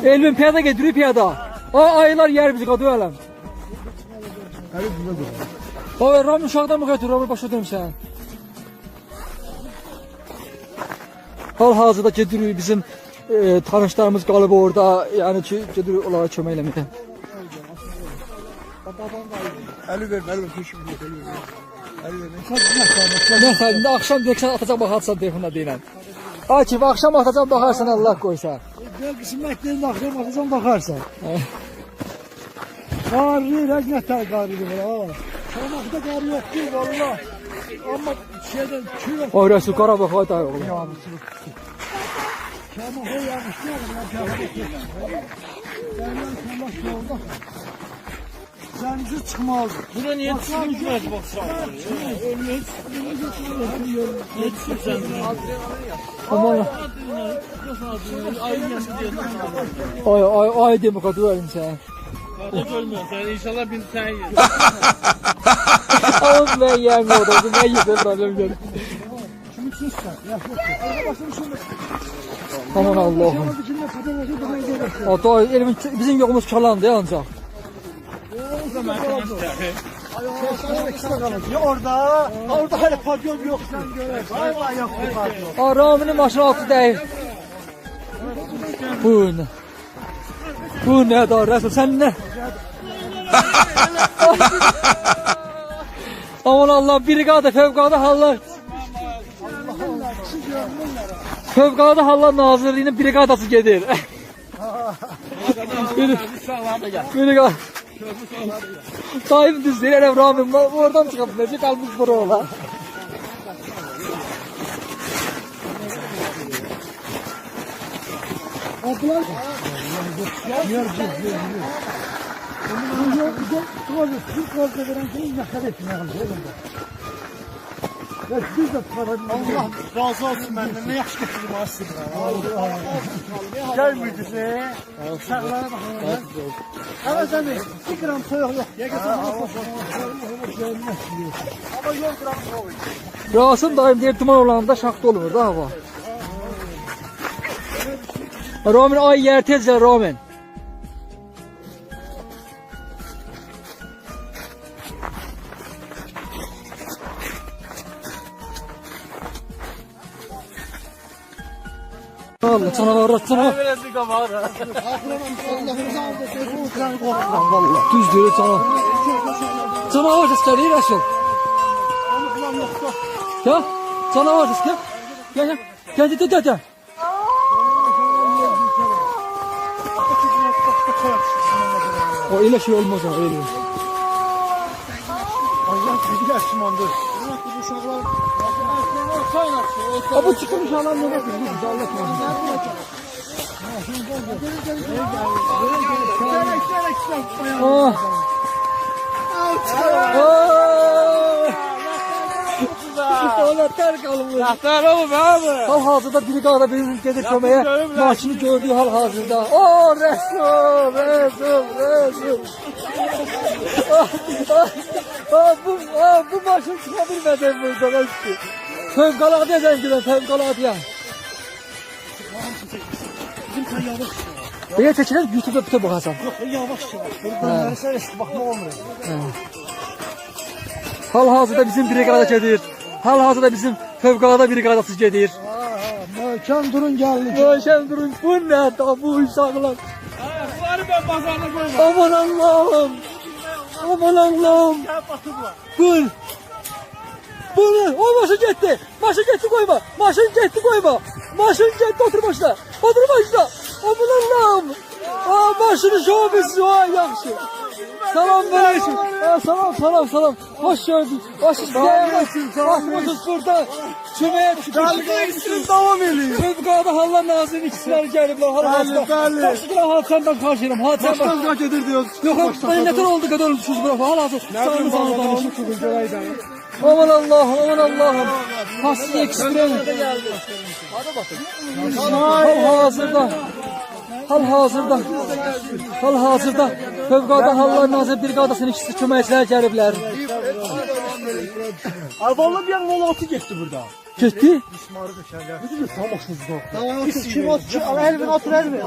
Elvin piyada getiriyor piyada. Ayılar yer bizi kadı öləm. Oy, Ramil uşaqdan mı götürür? Ramil başa dönüm sen. Hal-hazırda gedirik bizim tanışlarımız qalıb orada. Yani ki gedirik onlara kömək eləməyə. Əli ver, keşim yok, əli ver. Ne xəlində axşam deyəksən atacaq baxarsan telefonda deyilən. Akif axşam atacaq baxarsan Allah qoysa. Qismətlərin axşam atacaq baxarsan. Qarlı, rəqnətər qarlı var. Çanaqda qarı yoxdur valla. Amma şeydən kürə. O Rəsul Qarabağ hayda oğlum. Çanağı yağışlar. Zəncir çıxmaz. Buna niye çıkmaz baksana? Aman. Ay demək adı verim sən. Ne görmüyorsun? İnşallah bir sen ye. Oğlum ben yiyəm orada. Ben yedim problem görüm. Şimdi sussan. Aman Allah'ım. Hatta elimin bizim yoxumuz kalandı ya ancaq. Orada hələ pavyon yoxdur. Vay yoxdur pavyon. Raminin maşını altı deyil. Bu ne da Resul sen ne? Aman Allah brigada fevkalade hallar. Fevkalade hallar nazirliğinin brigadası gelir. Brigada. Dayım düz değil Ramim oradan çıkıp nece kalmış bura ola. Abla. Allah razı olsun benden. Ne yaxşı getirdim aslında. Gel müydüse. Uşaqlara baxın. Hələ sən 2 gram soyuq yox. Ama yol gram soyuq. Rasim dayım deyib duman olanda şaxta olur da hava. Ramin ay yer tezcə Ramin. Allah canavar canavar. Düz deyir canavar. Canavar səsləri Rəsul. Ya canavar səsləri. Gel. O öyle şey olmaz ha öyle. Allah bizi yaşmandı. Bu çıkmış alan ne bakın biz Allah korusun. Oğlatlar kalmış. Yahtar oğlum abi. Hal-hazırda brigada bizim gelir köməyə maşını gördüğü hal-hazırda. Resul. Bu maşın çıxa bilmədən burada. Fevkalade zəngilər, fevkalade. Bizim sen yavaş. Belə çəkilər YouTube'da bütün baxasan. Yok yavaş. Buradan sen bakma olmuyor. Hal-hazırda bizim brigada gedir. Hal-hazırda bizim fevkalade brigadası gedir. Möhkəm durun gəldik. Möhkəm durun. Bu nə da bu uşaqlar? Bunları ben pazarda koymam. Aman Allah'ım. Gel batıbla. Bunu, o maşın getdi. Maşın getdi koyma. Maşın getdi otur başla. Aman Allah'ım. Maşını şovbisi o yaxşı. Salam aleyküm. Salam. Hoş gördük. Başımız burada. Köməyə Davam edin. Fövqəladə Hallar Nazirinin ikisiləri gəliblər hal-hazırda. Bəli. Başlıqla hal-hazırdan qarşıyım. Başdan gedir diyoruz. Yox, ben nətər oldu qədər ölmüşüz bura. Hal-hazır. Danış. Aman Allah'ım. Hassi ekstrem. Hal-hazırda Fövqəladə Hallar Nazirinin brigadasının ikisi köməkçilər gəliblər. Vallahi bir an 16 getdi burada. Getdi. Mismarı döşərlər. Tam oxsuzda. Tamam, kim otur? Al, Elvin otur, Elvin.